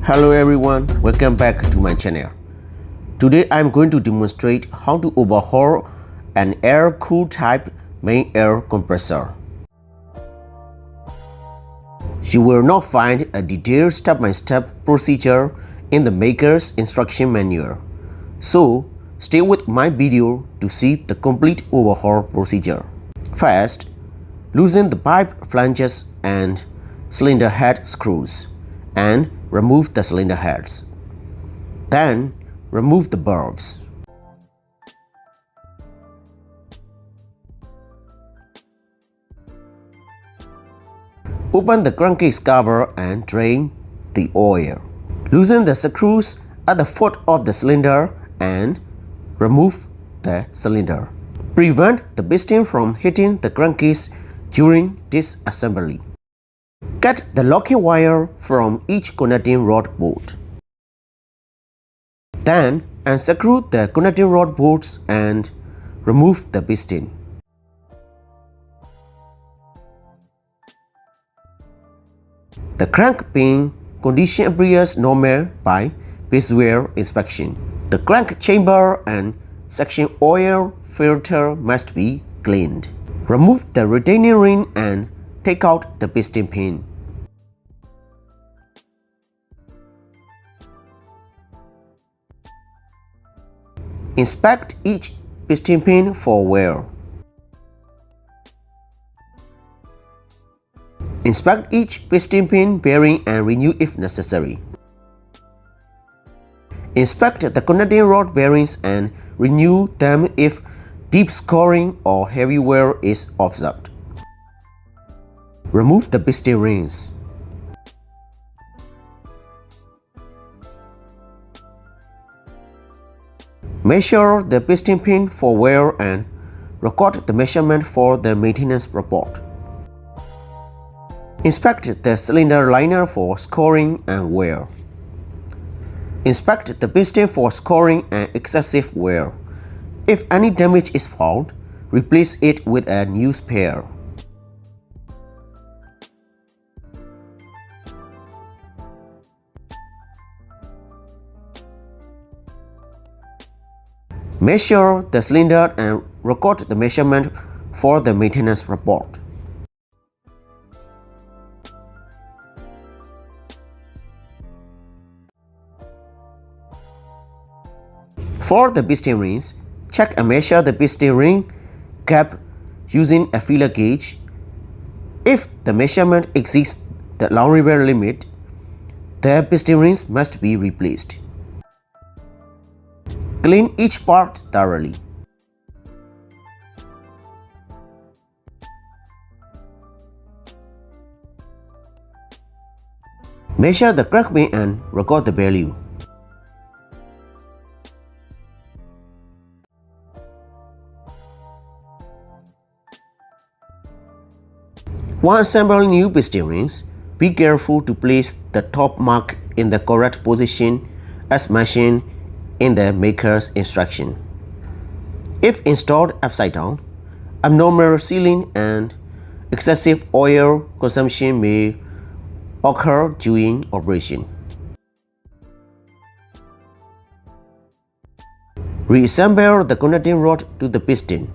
Hello everyone, welcome back to my channel. Today I'm going to demonstrate how to overhaul an air-cooled type main air compressor. You will not find a detailed step-by-step procedure in the maker's instruction manual. So, stay with my video to see the complete overhaul procedure. First, loosen the pipe flanges and cylinder head screws and remove the cylinder heads. Then, remove the valves. Open the crankcase cover and drain the oil. Loosen the screws at the foot of the cylinder and remove the cylinder. Prevent the piston from hitting the crankcase during disassembly. Cut the locking wire from each connecting rod bolt. Then unscrew the connecting rod bolts and remove the piston. The crank pin condition appears normal by visual inspection. The crank chamber and section oil filter must be cleaned. Remove the retaining ring and take out the piston pin. Inspect each piston pin for wear. Inspect each piston pin bearing and renew if necessary. Inspect the connecting rod bearings and renew them if deep scoring or heavy wear is observed. Remove the piston rings. Measure the piston pin for wear and record the measurement for the maintenance report. Inspect the cylinder liner for scoring and wear. Inspect the piston for scoring and excessive wear. If any damage is found, replace it with a new spare. Measure the cylinder and record the measurement for the maintenance report. For the piston rings, check and measure the piston ring gap using a feeler gauge. If the measurement exceeds the allowable limit, the piston rings must be replaced. Clean each part thoroughly. Measure the crank pin and record the value. While assembling new piston rings, be careful to place the top mark in the correct position as mentioned in the maker's instruction. If installed upside down, abnormal sealing and excessive oil consumption may occur during operation. Reassemble the connecting rod to the piston.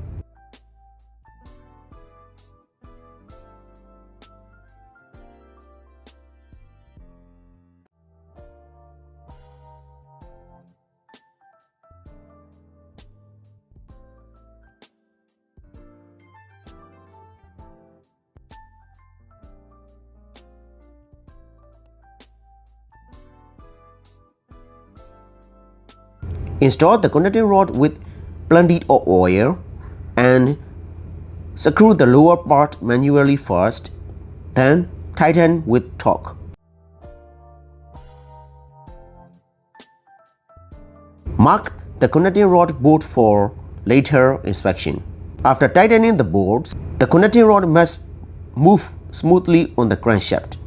Install the connecting rod with plenty of oil and screw the lower part manually first, then tighten with torque. Mark the connecting rod bolt for later inspection. After tightening the bolts, the connecting rod must move smoothly on the crankshaft.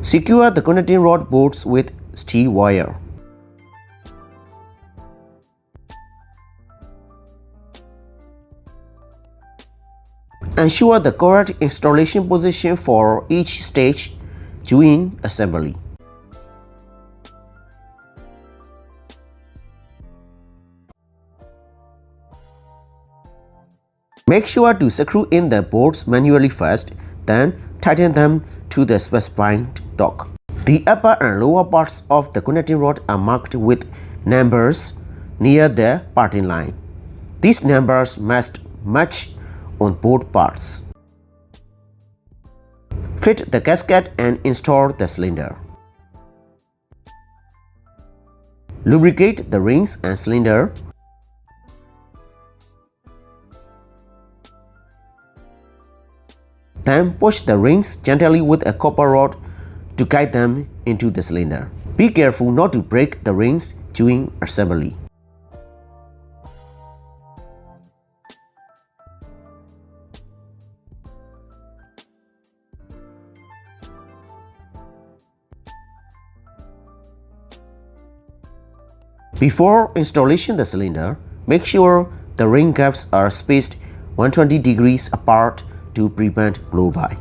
Secure the connecting rod bolts with steel wire. Ensure the correct installation position for each stage during assembly. Make sure to screw in the bolts manually first, then tighten them to the specified torque. The upper and lower parts of the connecting rod are marked with numbers near the parting line. These numbers must match on both parts. Fit the gasket and install the cylinder. Lubricate the rings and cylinder. Then push the rings gently with a copper rod to guide them into the cylinder. Be careful not to break the rings during assembly. Before installation the cylinder, make sure the ring gaps are spaced 120 degrees apart to prevent blow-by.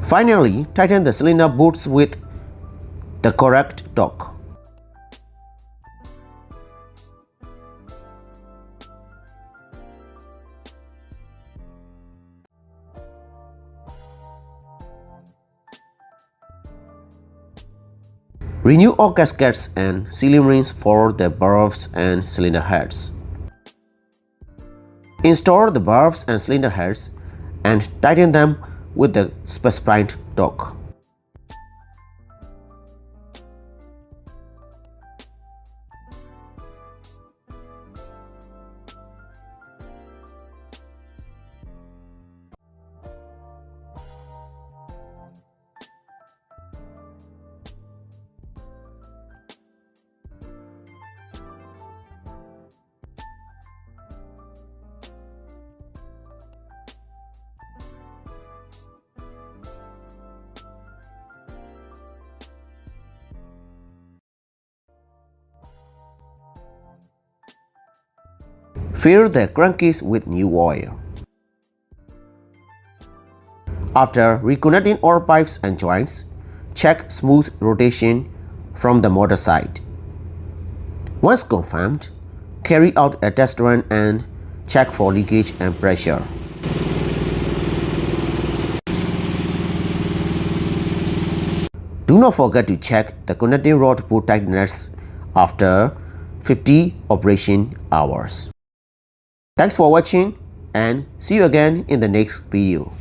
Finally, tighten the cylinder bolts with the correct torque. Renew all gaskets and sealing rings for the valves and cylinder heads. Install the valves and cylinder heads and tighten them with the specified torque. Fill the crankcase with new oil. After reconnecting all pipes and joints, check smooth rotation from the motor side. Once confirmed, carry out a test run and check for leakage and pressure. Do not forget to check the connecting rod bolt tightness after 50 operation hours. Thanks for watching and see you again in the next video.